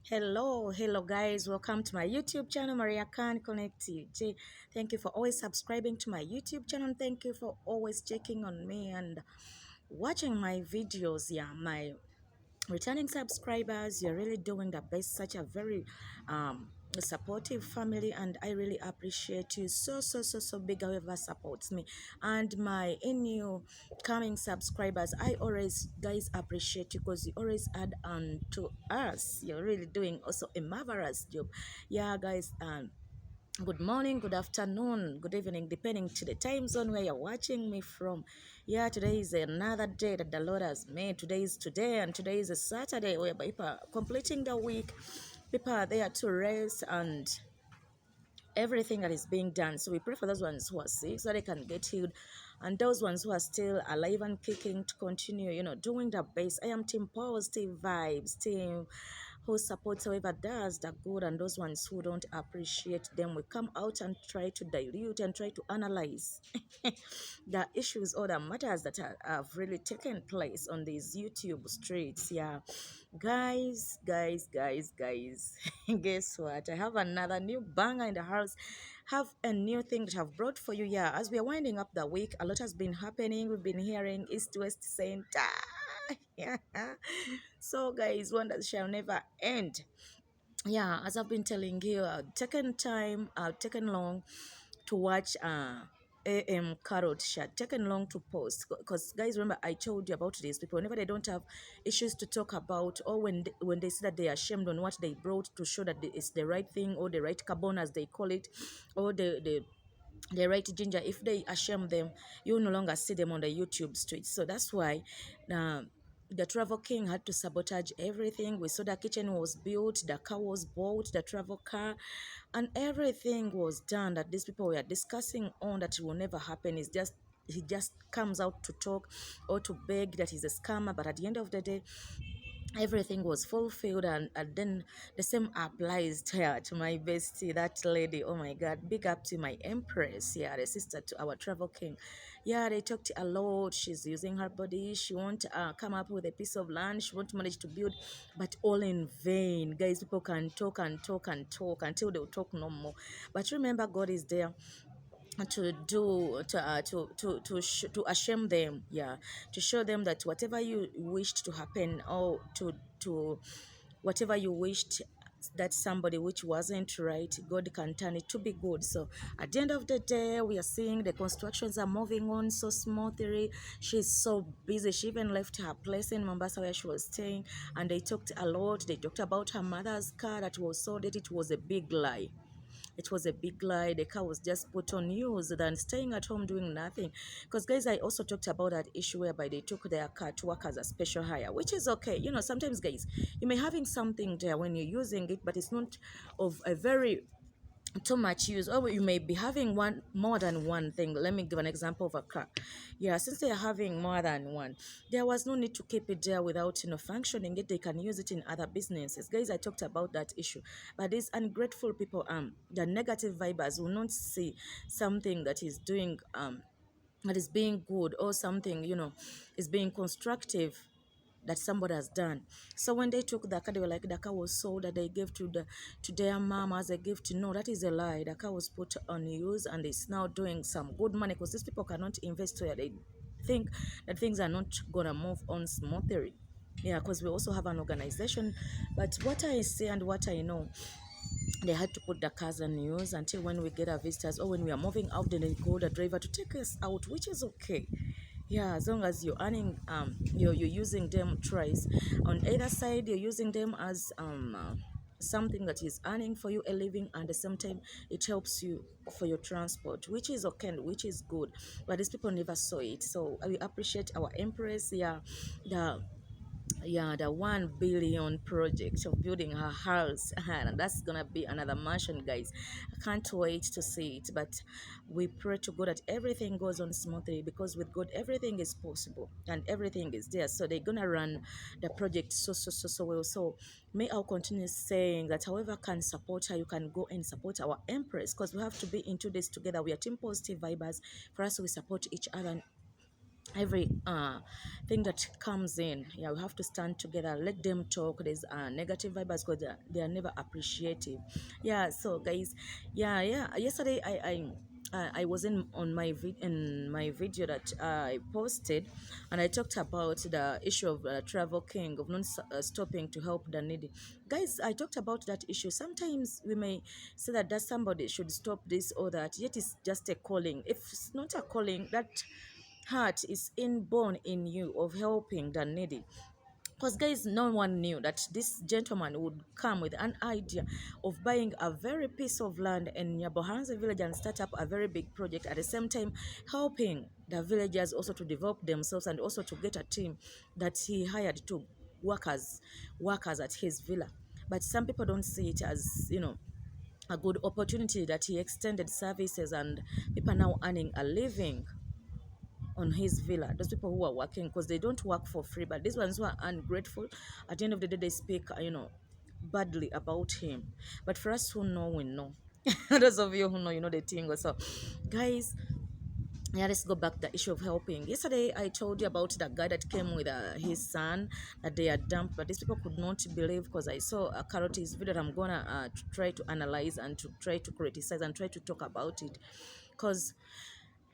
Hello guys, welcome to my YouTube channel, Maria Khan Connectivity. Thank you for always subscribing to my YouTube channel. Thank you for always checking on me and watching my videos. Yeah, my returning subscribers, you're really doing the best. Such a very supportive family, and I really appreciate you so big. Whoever supports me and my new coming subscribers, I always guys appreciate you because you always add on to us. You're really doing also a marvelous job. Yeah guys, good morning, good afternoon, good evening, depending to the time zone where you're watching me from. Yeah, today is another day that the Lord has made. Today is today, and today is a Saturday where people are completing the week. People are there to rest and everything that is being done. So we pray for those ones who are sick so they can get healed, and those ones who are still alive and kicking to continue, doing the best. I am Team Positive Vibes, team who supports whoever does the good, and those ones who don't appreciate them, we come out and try to dilute and try to analyze the issues or the matters that have really taken place on these YouTube streets. Yeah, guys, guess what? I have another new banger in the house. Have a new thing that I've brought for you. Yeah, as we are winding up the week, a lot has been happening. We've been hearing East West Center. Yeah. So, guys, wonders shall never end. Yeah, as I've been telling you, I've taken long to watch AM Qarol chat, taken long to post, because guys, remember I told you about these people. Whenever they don't have issues to talk about, or when they say that they are ashamed on what they brought to show that it's the right thing, or the right carbon as they call it, or the right ginger, if they ashame them, you no longer see them on the YouTube streets. So that's why the travel king had to sabotage everything. We saw the kitchen was built, the car was bought, the travel car, and everything was done that these people were discussing on that will never happen. Is just he just comes out to talk or to beg that he's a scammer, but at the end of the day everything was fulfilled, and then the same applies to her, to my bestie, that lady. Oh my god, big up to my Empress. Yeah, the sister to our travel king. Yeah, they talked a lot. She's using her body. She won't come up with a piece of land. She won't manage to build, but all in vain. Guys, people can talk and talk and talk until they'll talk no more. But remember, God is there to do to ashame them. Yeah, to show them that whatever you wished to happen, or to whatever you wished that somebody which wasn't right, God can turn it to be good. So at the end of the day, we are seeing the constructions are moving on so smoothly. She's so busy. She even left her place in Mombasa where she was staying, and they talked a lot. They talked about her mother's car that was sold. It was a big lie. It was a big lie. The car was just put on use than staying at home doing nothing. Because, guys, I also talked about that issue whereby they took their car to work as a special hire, which is okay. Sometimes, guys, you may having something there when you're using it, but it's not of a very too much use, or you may be having one more than one thing. Let me give an example of a car. Yeah, since they are having more than one, there was no need to keep it there without functioning it. They can use it in other businesses. Guys, I talked about that issue. But these ungrateful people, the negative vibers, will not see something that is doing that is being good, or something is being constructive that somebody has done. So when they took the car, they were like, the car was sold, that they gave to their mom as a gift. No, that is a lie. The car was put on use, and it's now doing some good money, because these people cannot invest where they think that things are not gonna move on smoothly. Yeah, because we also have an organization. But what I see and what I know, they had to put the cars on use until when we get our visitors, or when we are moving out, then they call the driver to take us out, which is okay. Yeah, as long as you're earning, you're using them twice. On either side, you're using them as something that is earning for you a living, and at the same time it helps you for your transport, which is okay, which is good. But these people never saw it. So we appreciate our Empress. Yeah, the the 1 billion project of building her house, and that's gonna be another mansion, guys. I can't wait to see it. But we pray to God that everything goes on smoothly, because with God everything is possible and everything is there. So they're gonna run the project so well. So may I continue saying that however can support her, you can go and support our Empress, because we have to be into this together. We are team positive vibers. For us, we support each other, every thing that comes in. Yeah, we have to stand together, let them talk. There's negative vibes because they are never appreciative. Yeah, so guys, yeah, yesterday I was in on my in my video that I posted, and I talked about the issue of travel king of not stopping to help the needy. Guys, I talked about that issue. Sometimes we may say that somebody should stop this or that, yet it's just a calling. If it's not a calling, that heart is inborn in you of helping the needy. Because guys, no one knew that this gentleman would come with an idea of buying a very piece of land in Nyabohanse village and start up a very big project, at the same time helping the villagers also to develop themselves and also to get a team that he hired to workers at his villa. But some people don't see it as, a good opportunity that he extended services and people are now earning a living on his villa. Those people who are working, because they don't work for free, but these ones who are ungrateful, at the end of the day they speak badly about him. But for us who know, we know. Those of you who know, you know the thing. So guys, yeah, let's go back to the issue of helping. Yesterday I told you about that guy that came with his son, that they are dumped, but these people could not believe, because I saw a Karot's video that I'm gonna try to analyze and to try to criticize and try to talk about it. Because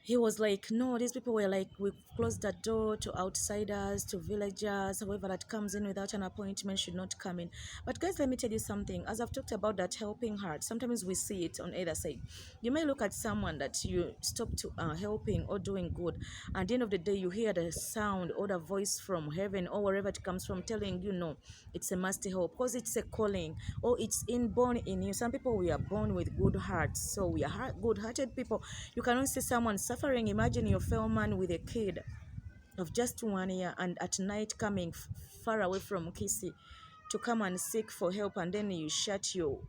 he was like, no, these people were like, we closed the door to outsiders, to villagers, whoever that comes in without an appointment should not come in. But guys, let me tell you something. As I've talked about that helping heart, sometimes we see it on either side. You may look at someone that you stop to helping or doing good, and at the end of the day you hear the sound or the voice from heaven or wherever it comes from telling you, no, it's a must help, because it's a calling or it's inborn in you. Some people, we are born with good hearts, so we are good-hearted people. You cannot see someone suffering. Imagine your fellow man with a kid of just 1 year, and at night coming far away from Kisi to come and seek for help, and then you shut your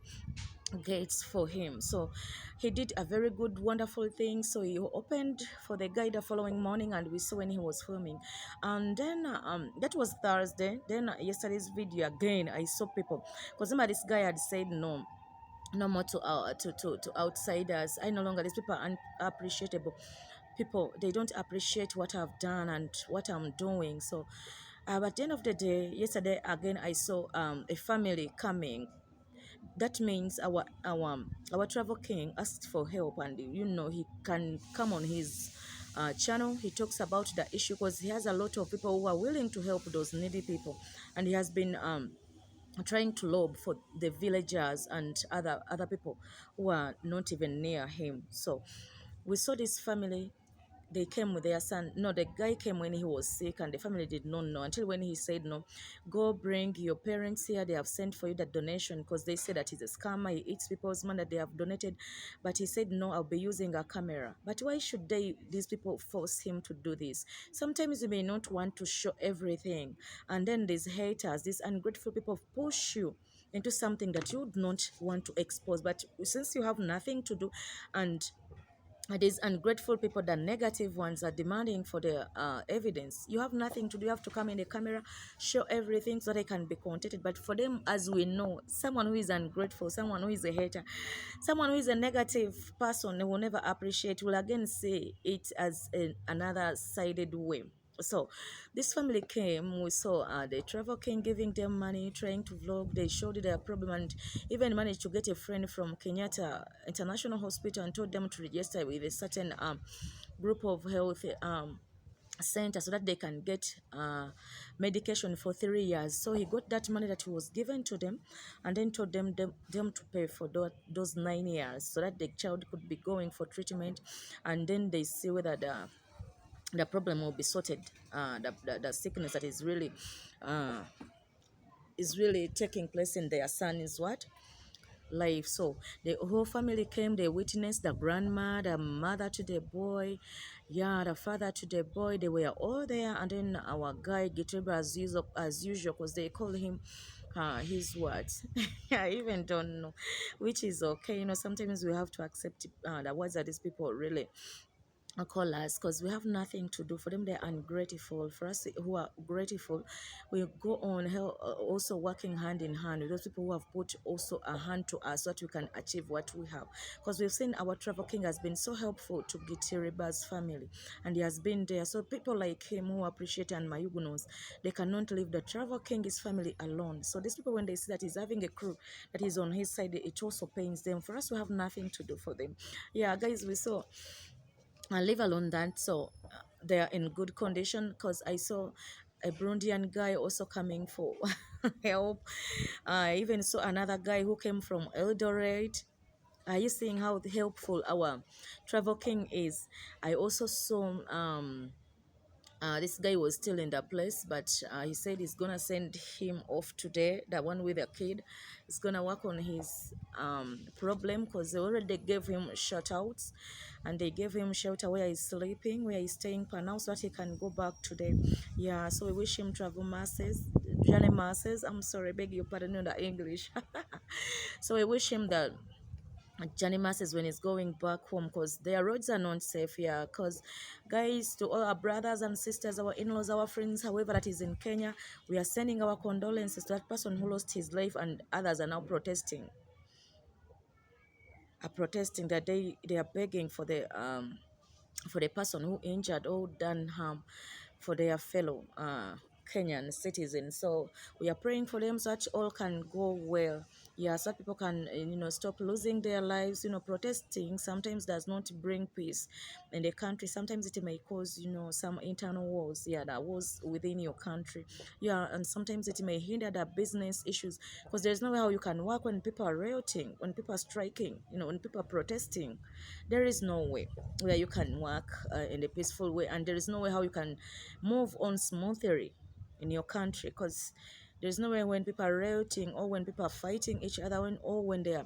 gates for him. So he did a very good, wonderful thing. So he opened for the guy the following morning, and we saw when he was filming. And then that was Thursday. Then yesterday's video again, I saw people, because remember this guy had said no, no more to outsiders. I no longer, these people are unappreciable people. They don't appreciate what I've done and what I'm doing. So but at the end of the day, yesterday again I saw a family coming. That means our travel king asked for help, and he can come on his channel. He talks about the issue because he has a lot of people who are willing to help those needy people, and he has been trying to lob for the villagers and other people who are not even near him. So we saw this family. They came with their son. No, the guy came when he was sick, and the family did not know until when he said, no, go bring your parents here. They have sent for you that donation, because they said that he's a scammer. He eats people's money that they have donated. But he said, no, I'll be using a camera. But why should these people force him to do this? Sometimes you may not want to show everything, and then these haters, these ungrateful people push you into something that you would not want to expose. But since you have nothing to do, and these ungrateful people, the negative ones, are demanding for the evidence. You have nothing to do. You have to come in the camera, show everything so they can be contacted. But for them, as we know, someone who is ungrateful, someone who is a hater, someone who is a negative person, they will never appreciate, will again see it as another sided way. So this family came. We saw the travel king giving them money, trying to vlog. They showed their problem, and even managed to get a friend from Kenyatta International Hospital and told them to register with a certain group of health center so that they can get medication for 3 years. So he got that money that was given to them, and then told them to pay for those 9 years so that the child could be going for treatment, and then they see whether the problem will be sorted. The sickness that uh, is really taking place in their son is what life. So the whole family came. They witnessed the grandma, the mother to the boy, yeah, the father to the boy. They were all there, and then our guy Giteba, as usual, because they call him his words. I even don't know, which is okay. Sometimes we have to accept the words that these people really call us, because we have nothing to do. For them, they're ungrateful. For us who are grateful, we go on also working hand in hand with those people who have put also a hand to us so that we can achieve what we have. Because we've seen our travel king has been so helpful to Gitiriba's family, and he has been there. So people like him who appreciate and Mayugunos, they cannot leave the travel king's family alone. So these people, when they see that he's having a crew that is on his side, it also pains them. For us, we have nothing to do for them. Yeah, guys, we saw and leave alone that. So they are in good condition, because I saw a Burundian guy also coming for help. I even saw another guy who came from Eldoret. Are you seeing how helpful our travel king is? I also saw this guy was still in the place, but he said he's gonna send him off today. The one with the kid is gonna work on his problem, because they already gave him shutouts, and they gave him shelter where he's sleeping, where he's staying for now, so that he can go back today. Yeah, so we wish him travel masses, journey masses. I'm sorry, beg your pardon on the English. So we wish him that Johnny Masses when he's going back home, because their roads are not safe here. Because, guys, to all our brothers and sisters, our in laws, our friends, however, that is in Kenya, we are sending our condolences to that person who lost his life, and others are now protesting. Are protesting that they are begging for the person who injured or done harm for their fellow Kenyan citizens. So we are praying for them so that all can go well. Yeah, so that people can stop losing their lives. Protesting sometimes does not bring peace in the country. Sometimes it may cause some internal wars. Yeah, that was within your country. Yeah, and sometimes it may hinder the business issues, because there's no way how you can work when people are rioting, when people are striking, when people are protesting. There is no way where you can work in a peaceful way, and there is no way how you can move on smoothly in your country, because there's no way when people are rioting, or when people are fighting each other, or when they are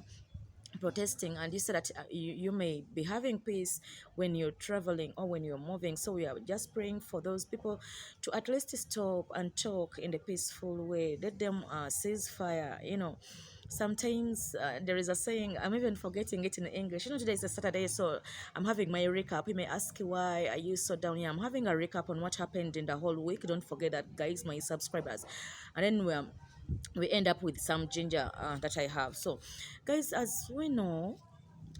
protesting, and you said that you may be having peace when you're traveling or when you're moving. So we are just praying for those people to at least stop and talk in a peaceful way. Let them cease fire. Sometimes there is a saying, I'm even forgetting it in English. Today is a Saturday, so I'm having my recap. You may ask, why are you so down here? I'm having a recap on what happened in the whole week. Don't forget that, guys, my subscribers. And then we end up with some ginger that I have. So, guys, as we know,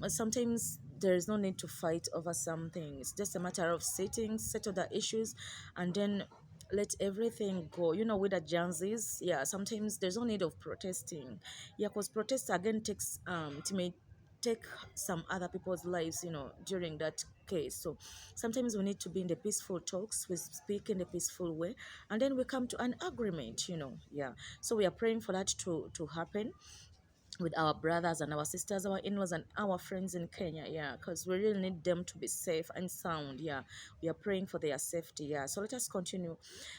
sometimes there is no need to fight over something. It's just a matter of sitting, settle the issues, and then let everything go. With the Jansies, yeah, sometimes there's no need of protesting. Yeah, because protest again takes it may take some other people's lives, during that case. So sometimes we need to be in the peaceful talks, we speak in a peaceful way, and then we come to an agreement, yeah. So we are praying for that to happen with our brothers and our sisters, our in-laws and our friends in Kenya, yeah, because we really need them to be safe and sound, yeah. We are praying for their safety, yeah. So let us continue,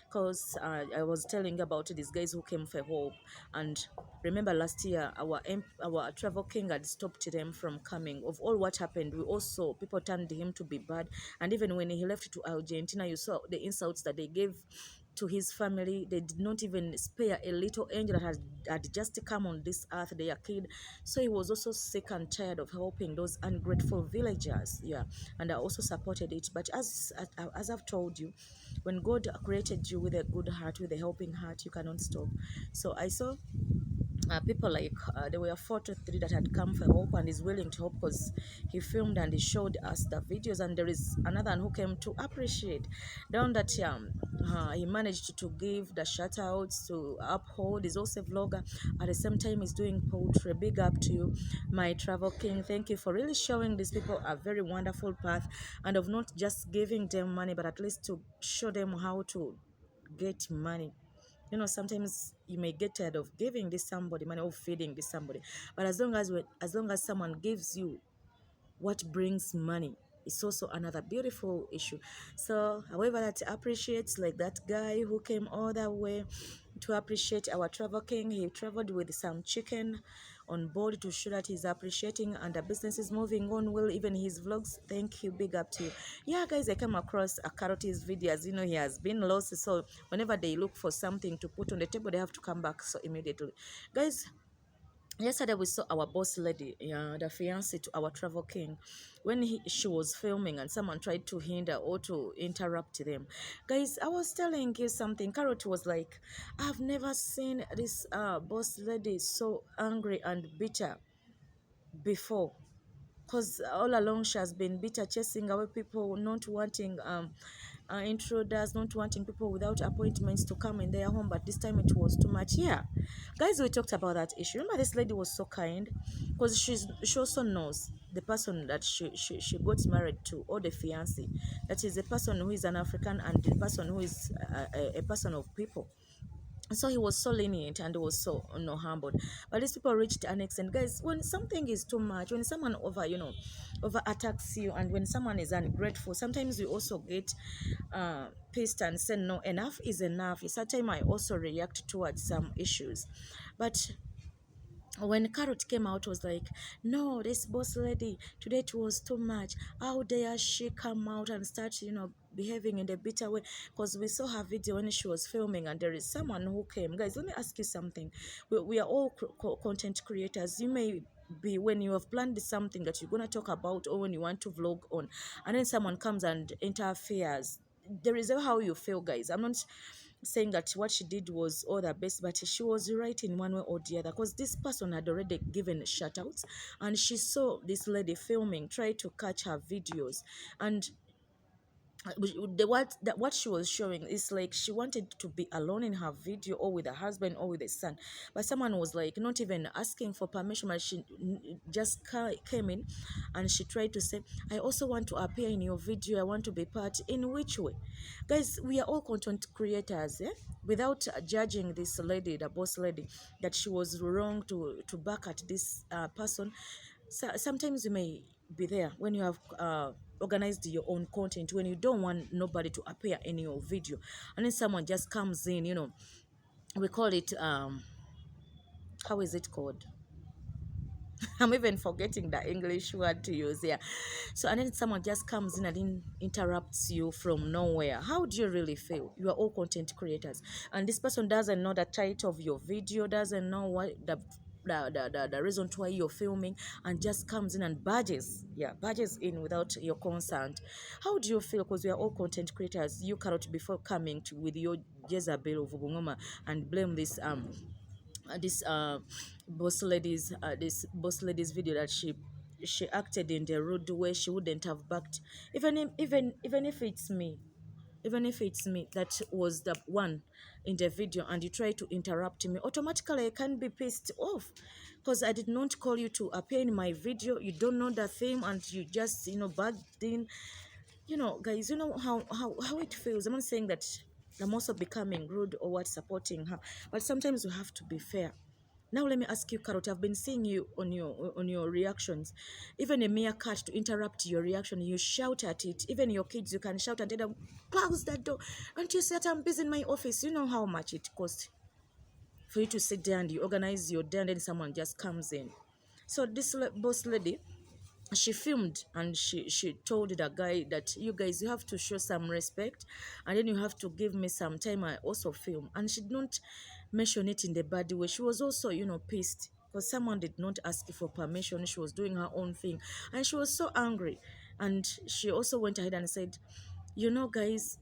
because I was telling about these guys who came for hope, and remember last year our travel king had stopped them from coming. Of all what happened, we also people turned him to be bad, and even when he left to Argentina, you saw the insults that they gave to his family. They did not even spare a little angel that had just come on this earth, their kid. So he was also sick and tired of helping those ungrateful villagers. Yeah, and I also supported it. But as I've told you, when God created you with a good heart, with a helping heart, you cannot stop. So I saw people like there were 43 that had come for help and is willing to help, because he filmed and he showed us the videos. And there is another one who came to appreciate down that he managed to give the shout outs to uphold. He's also a vlogger, at the same time he's doing poetry. Big up to you, my travel king. Thank you for really showing these people a very wonderful path, and of not just giving them money, but at least to show them how to get money. Sometimes you may get tired of giving this somebody money or feeding this somebody, but as long as someone gives you what brings money, it's also another beautiful issue. So however that appreciates, like that guy who came all that way to appreciate our travel king, he traveled with some chicken on board to show that he's appreciating, and the business is moving on well, even his vlogs. Thank you, big up to you. Yeah, guys, I came across a Karot's videos. He has been lost, so whenever they look for something to put on the table, they have to come back so immediately. Guys, Yesterday we saw our boss lady, the fiance to our travel king, when she was filming and someone tried to hinder or to interrupt them. Guys, I was telling you something. Carrot was like, I've never seen this boss lady so angry and bitter before, because all along she has been bitter, chasing away people, not wanting intruders, not wanting people without appointments to come in their home. But this time it was too much. Yeah, guys, we talked about that issue. Remember, this lady was so kind, because she also knows the person that she got married to, or the fiance, that is a person who is an African, and the person who is a person of people. So he was so lenient and he was so humbled. But these people reached an extent, guys, when something is too much, when someone over attacks you, and when someone is ungrateful, sometimes we also get pissed and say no, enough is enough. It's a time I also react towards some issues. But when Carrot came out, was like, no, this boss lady, today it was too much. How dare she come out and start, behaving in a bitter way? Because we saw her video when she was filming, and there is someone who came. Guys, let me ask you something. We are all content creators. You may be, when you have planned something that you're going to talk about, or when you want to vlog on, and then someone comes and interferes, there is how you feel, guys. I'm not saying that what she did was all the best, but she was right in one way or the other, because this person had already given shoutouts, and she saw this lady filming, try to catch her videos, and what she was showing is like she wanted to be alone in her video, or with her husband, or with the son. But someone was like not even asking for permission, but she just came in, and she tried to say, I also want to appear in your video, I want to be part. In which way? Guys, we are all content creators, eh? Without judging this lady, the boss lady, that she was wrong to back at this person. So sometimes you may be there when you have organized your own content, when you don't want nobody to appear in your video, and then someone just comes in, we call it how is it called? I'm even forgetting the English word to use here. So, and then someone just comes in and interrupts you from nowhere. How do you really feel? You are all content creators, and this person doesn't know the title of your video, doesn't know what the reason why you're filming, and just comes in and badges in without your consent. How do you feel? Because we are all content creators. You cannot, before coming to with your Jezebel of Bungoma and blame this boss lady's video, that she acted in the rude way, she wouldn't have backed. Even if it's me, that was the one in the video, and you try to interrupt me, automatically I can be pissed off, because I did not call you to appear in my video. You don't know the theme, and you just bugged in. Guys, how it feels. I'm not saying that I'm also becoming rude or what, supporting her, but sometimes you have to be fair. Now let me ask you, Carrot. I've been seeing you on your reactions. Even a mere cat to interrupt your reaction, you shout at it. Even your kids, you can shout and tell them, close that door. Don't you see that I'm busy in my office? You know how much it costs for you to sit there and you organize your day, and then someone just comes in. So this boss lady, she filmed, and she told the guy that, you guys, you have to show some respect, and then you have to give me some time, I also film. And she did not mention it in the bad way. She was also pissed, because someone did not ask for permission. She was doing her own thing, and she was so angry. And she also went ahead and said, guys,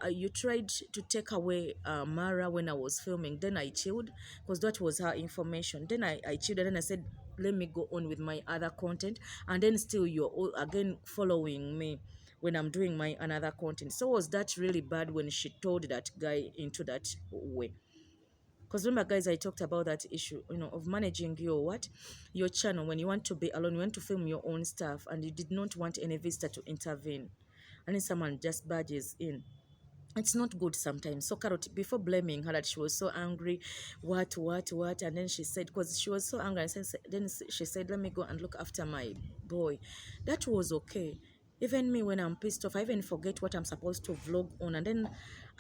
you tried to take away Mara when I was filming. Then I chilled, because that was her information. Then I chilled, and then I said, let me go on with my other content. And then still you're all again following me when I'm doing my another content. So was that really bad when she told that guy into that way? Because remember, guys, I talked about that issue, of managing your channel, when you want to be alone, you want to film your own stuff, and you did not want any visitor to intervene, and then someone just barges in. It's not good sometimes. So Carrot, before blaming her that she was so angry, what, and then she said, because she was so angry, and then she said, let me go and look after my boy. That was okay. Even me, when I'm pissed off, I even forget what I'm supposed to vlog on, and then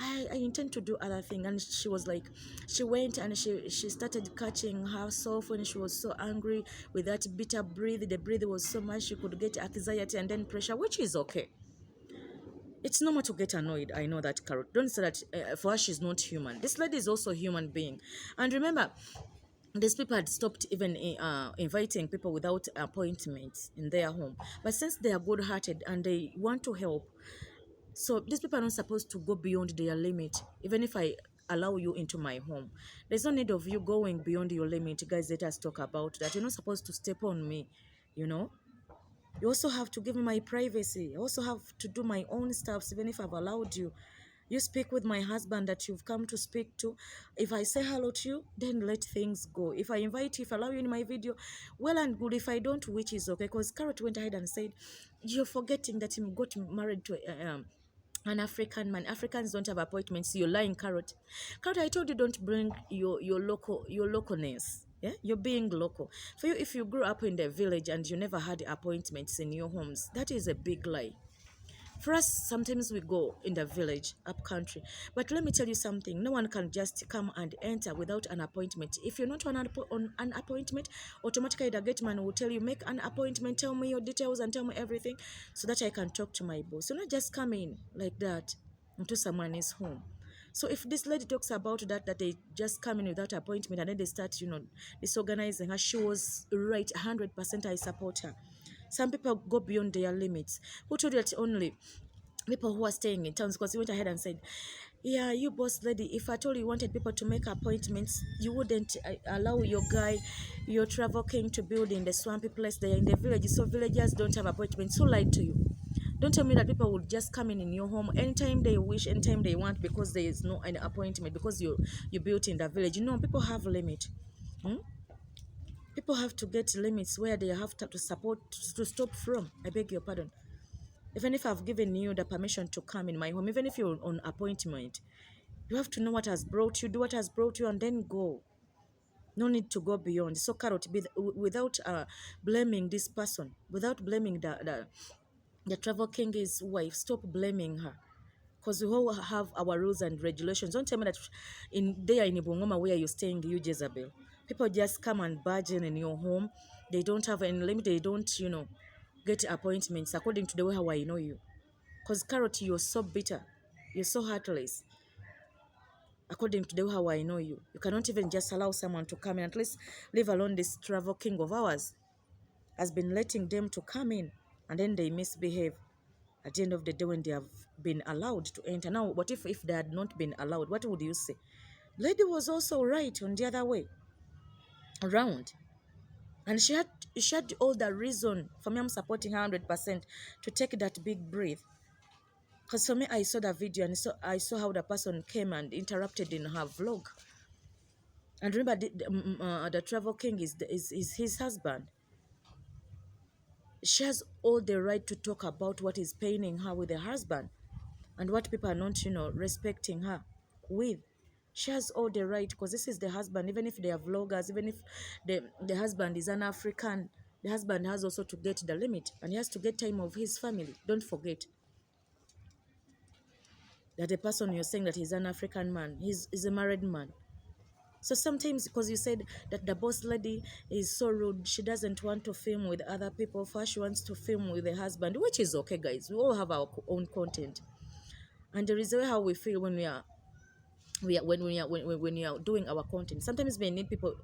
I intend to do other thing. And she was like, she went and she started catching herself when she was so angry with that bitter breath. The breath was so much she could get anxiety and then pressure, which is okay. It's normal to get annoyed. I know that, Carrot. Don't say that for her she's not human. This lady is also a human being. And remember, These people had stopped even inviting people without appointments in their home. But since they are good hearted and they want to help, so these people are not supposed to go beyond their limit. Even if I allow you into my home, there's no need of you going beyond your limit. Guys, let us talk about that. You're not supposed to step on me, you know. You also have to give me my privacy. I also have to do my own stuff, even if I've allowed you. You speak with my husband that you've come to speak to. If I say hello to you, then let things go. If I invite you, if I allow you in my video, well and good. If I don't, which is okay. Because Carrot went ahead and said, you're forgetting that he got married to an African man. Africans don't have appointments. You're lying, Carrot. Carrot, I told you don't bring your localness. Yeah, you're being local. For you, if you grew up in the village and you never had appointments in your homes, that is a big lie. For us, sometimes we go in the village, up country. But let me tell you something. No one can just come and enter without an appointment. If you're not on an appointment, automatically the gate man will tell you, make an appointment, tell me your details and tell me everything so that I can talk to my boss. You're not just coming like that into someone's home. So if this lady talks about that they just come in without appointment and then they start, disorganizing her, she was right, 100% I support her. Some people go beyond their limits. Who told you that only people who are staying in towns? Because he went ahead and said, yeah, you boss lady, if at all you wanted people to make appointments, you wouldn't allow your guy, your travel king, to build in the swampy place there in the village. So villagers don't have appointments. Who lied to you? Don't tell me that people would just come in your home anytime they wish, anytime they want, because there is no an appointment, because you built in the village. People have limit. Hmm? People have to get limits where they have to support to stop from. I beg your pardon. Even if I've given you the permission to come in my home, even if you're on appointment, you have to know what has brought you, do what has brought you, and then go. No need to go beyond. So, Carrot, without blaming this person, without blaming the travel king's wife, stop blaming her. Because we all have our rules and regulations. Don't tell me that in Bungoma where you're staying, you Jezebel. People just come and barge in your home. They don't have any limit. They don't, get appointments according to the way how I know you. Because Carrot, you're so bitter. You're so heartless. According to the way how I know you. You cannot even just allow someone to come in. At least leave alone this travel king of ours. Has been letting them to come in. And then they misbehave at the end of the day when they have been allowed to enter. Now, what if they had not been allowed? What would you say? Lady was also right on the other way around. And she had all the reason. For me, I'm supporting her 100% to take that big breath. Because for me, I saw the video and I saw how the person came and interrupted in her vlog. And remember, the travel king is his husband. She has all the right to talk about what is paining her with her husband and what people are not, respecting her with. She has all the right, because this is the husband. Even if they are vloggers, even if the husband is an African, the husband has also to get the limit, and he has to get time of his family. Don't forget that the person you're saying that he's an African man, he's a married man. So sometimes, because you said that the boss lady is so rude, she doesn't want to film with other people. First, she wants to film with the husband, which is okay, guys. We all have our own content, and there is a way how we feel when we are doing our content. Sometimes you may need people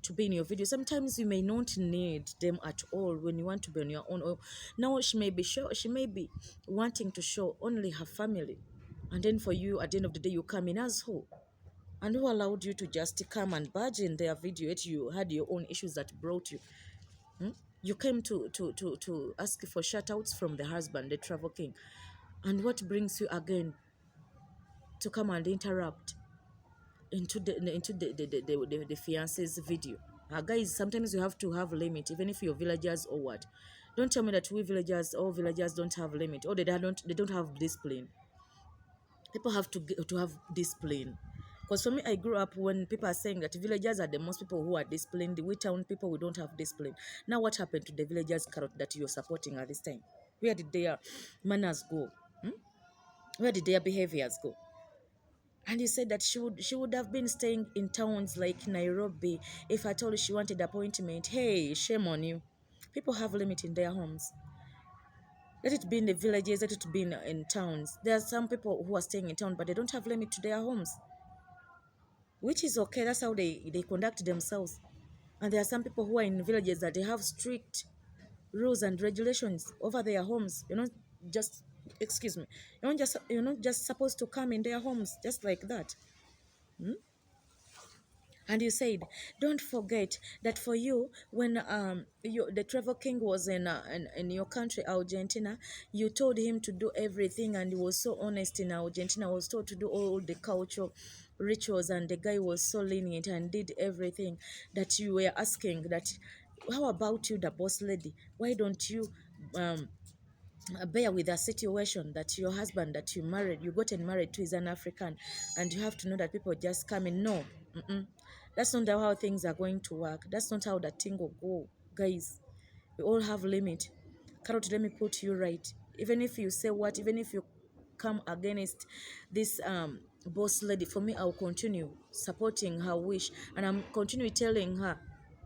to be in your video. Sometimes you may not need them at all when you want to be on your own. Or now she may be wanting to show only her family, and then for you at the end of the day you come in as who? And who allowed you to just come and barge in their video? Yet you had your own issues that brought you. You came to ask for shout outs from the husband, the travel king. And what brings you again to come and interrupt into the fiance's video? Guys, sometimes you have to have limit, even if you're villagers or what. Don't tell me that all villagers don't have limit, or they don't have discipline. People have to have discipline. Because for me, I grew up when people are saying that villagers are the most people who are disciplined. We town people, we don't have discipline. Now, what happened to the villagers, Carrot, that you're supporting at this time? Where did their manners go? Where did their behaviors go? And you said that she would have been staying in towns like Nairobi if I told her she wanted appointment. Hey, shame on you. People have limit in their homes. Let it be in the villages, let it be in towns. There are some people who are staying in town, but they don't have limit to their homes, which is okay. That's how they conduct themselves. And there are some people who are in villages that they have strict rules and regulations over their homes. You're not just, excuse me, you're not just supposed to come in their homes just like that. Hmm? And you said, don't forget that for you, when the travel king was in your country, Argentina, you told him to do everything, and he was so honest in Argentina. Was told to do all the cultural rituals, and the guy was so lenient and did everything that you were asking. That, how about you, the boss lady? Why don't you um, bear with a situation that your husband that you gotten married to is an African, and you have to know that people just come in? No, mm-mm. That's not how things are going to work. That's not how the thing will go, guys. We all have limit. Carrot, let me put you right. Even if you say what, even if you come against this boss lady, for me, I'll continue supporting her wish, and I'm continue telling her,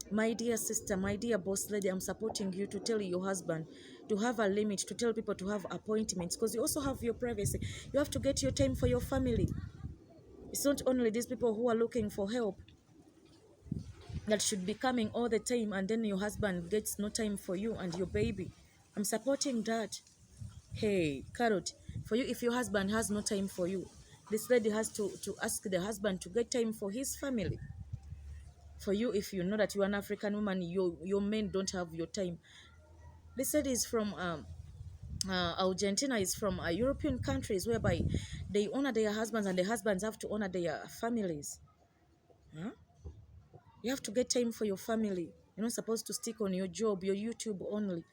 my dear sister, my dear boss lady, I'm supporting you to tell your husband to have a limit, to tell people to have appointments, because you also have your privacy. You have to get your time for your family. It's not only these people who are looking for help that should be coming all the time, and then your husband gets no time for you and your baby. I'm supporting that. Hey, Carrot, for you, if your husband has no time for you, this lady has to ask the husband to get time for his family. For you, if you know that you're an African woman, your men don't have your time. This lady is from Argentina, is from European countries whereby they honor their husbands, and the husbands have to honor their families. Huh? You have to get time for your family. You're not supposed to stick on your job, your YouTube only.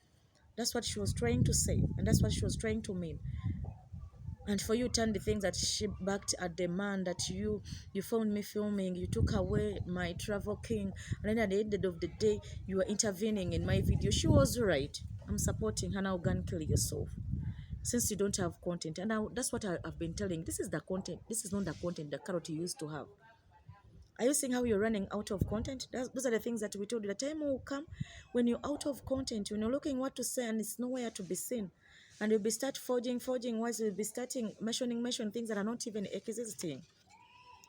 That's what she was trying to say, and that's what she was trying to mean. And for you, turn the things that she backed at the man that you found me filming, you took away my travel king, and then at the end of the day, you were intervening in my video. She was right. I'm supporting her. Now go and kill yourself, since you don't have content. And now that's what I've been telling. This is the content. This is not the content that Carrot used to have. Are you seeing how you're running out of content? Those are the things that we told you. The time will come when you're out of content, when you're looking what to say and it's nowhere to be seen. And you'll be start forging words, you'll be starting mentioning things that are not even existing.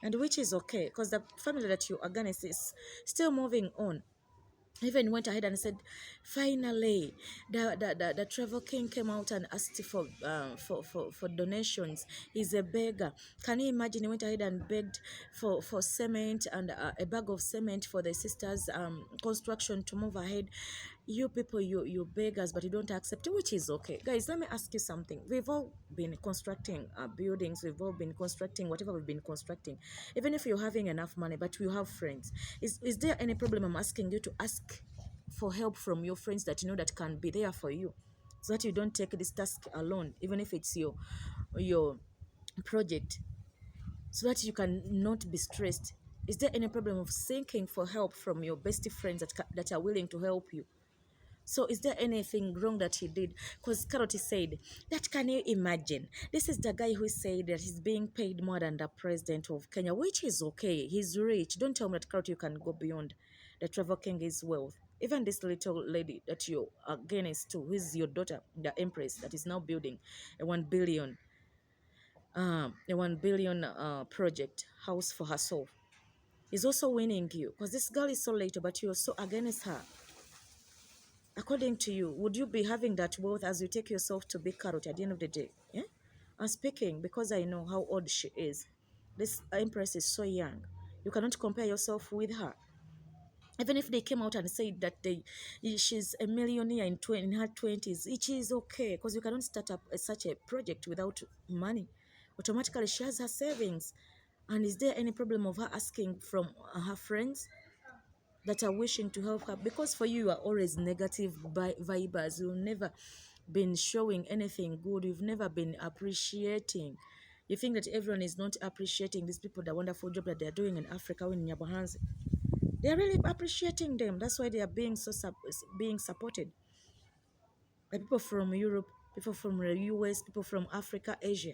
And which is okay, because the family that you against is still moving on. Even went ahead and said, finally, the travel king came out and asked for donations. He's a beggar. Can you imagine? He went ahead and begged for cement and a bag of cement for the sisters' construction to move ahead. You people, you beggars, but you don't accept it, which is okay. Guys, let me ask you something. We've all been constructing buildings. We've all been constructing whatever we've been constructing. Even if you're having enough money, but you have friends. Is there any problem? I'm asking you to ask for help from your friends that you know that can be there for you, so that you don't take this task alone, even if it's your project, so that you can not be stressed. Is there any problem of seeking for help from your best friends that are willing to help you? So is there anything wrong that he did? Because Karoti said, that can you imagine? This is the guy who said that he's being paid more than the president of Kenya, which is okay. He's rich. Don't tell me that Karoti you can go beyond the travel king is wealth. Even this little lady that you're against to, who is your daughter, the Empress, that is now building a 1 billion project house for herself, is also winning you. Because this girl is so little, but you're so against her. According to you, would you be having that wealth as you take yourself to Big Carrot at the end of the day? Yeah? I'm speaking because I know how old she is. This Empress is so young. You cannot compare yourself with her. Even if they came out and said that she's a millionaire in her 20s, which is okay, because you cannot start up such a project without money. Automatically, she has her savings. And is there any problem of her asking from her friends that are wishing to help her? Because for you are always negative vibers. You've never been showing anything good. You've never been appreciating. You think that everyone is not appreciating these people, the wonderful job that they're doing in Africa, in Nyabahanzi. They're really appreciating them. That's why they are being being supported by people from Europe, people from the US, people from Africa, Asia.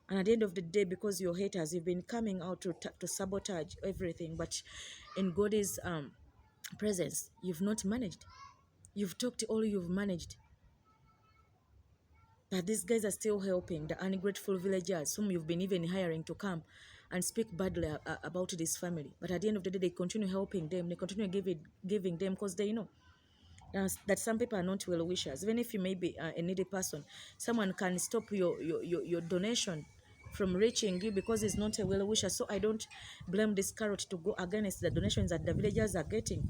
And at the end of the day, because you're haters, you've been coming out to sabotage everything. But in God's presence, you've not managed. You've talked all you've managed. But these guys are still helping the ungrateful villagers whom you've been even hiring to come and speak badly about this family. But at the end of the day, they continue helping them. They continue giving them because they know that some people are not well wishers. Even if you may be a needy person, someone can stop your donation from reaching you because it's not a well wisher. So I don't blame this carrot to go against the donations that the villagers are getting.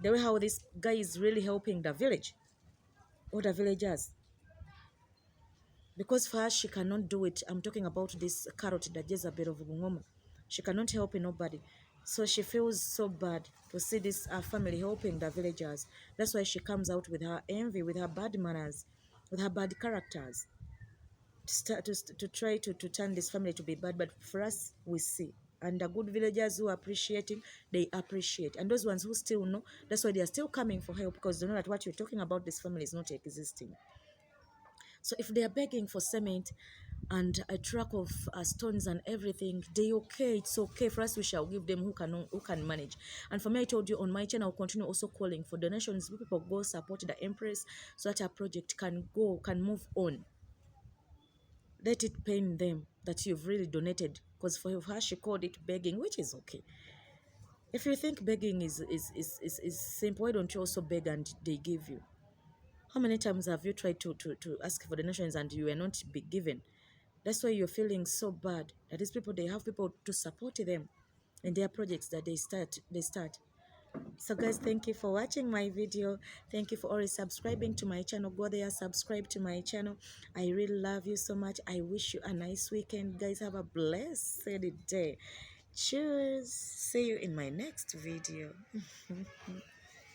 The way how this guy is really helping the village or the villagers. Because for her, she cannot do it. I'm talking about this carrot, the Jezebel of Bungoma. She cannot help nobody. So she feels so bad to see this family helping the villagers. That's why she comes out with her envy, with her bad manners, with her bad characters, to try to turn this family to be bad. But for us, we see. And the good villagers who are appreciating, they appreciate. And those ones who still know, that's why they are still coming for help, because they know that what you're talking about this family is not existing. So if they are begging for cement and a truck of stones and everything, they okay. It's okay for us. We shall give them who can manage. And for me, I told you on my channel, I'll continue also calling for donations. People go support the Empress so that our project can move on. Let it pain them that you've really donated. Because for her, she called it begging, which is okay. If you think begging is simple, why don't you also beg and they give you? How many times have you tried to ask for donations and you were not be given? That's why you're feeling so bad that these people, they have people to support them in their projects that they start. So guys, thank you for watching my video. Thank you for always subscribing to my channel. Go there, subscribe to my channel. I really love you so much. I wish you a nice weekend. Guys, have a blessed day. Cheers. See you in my next video.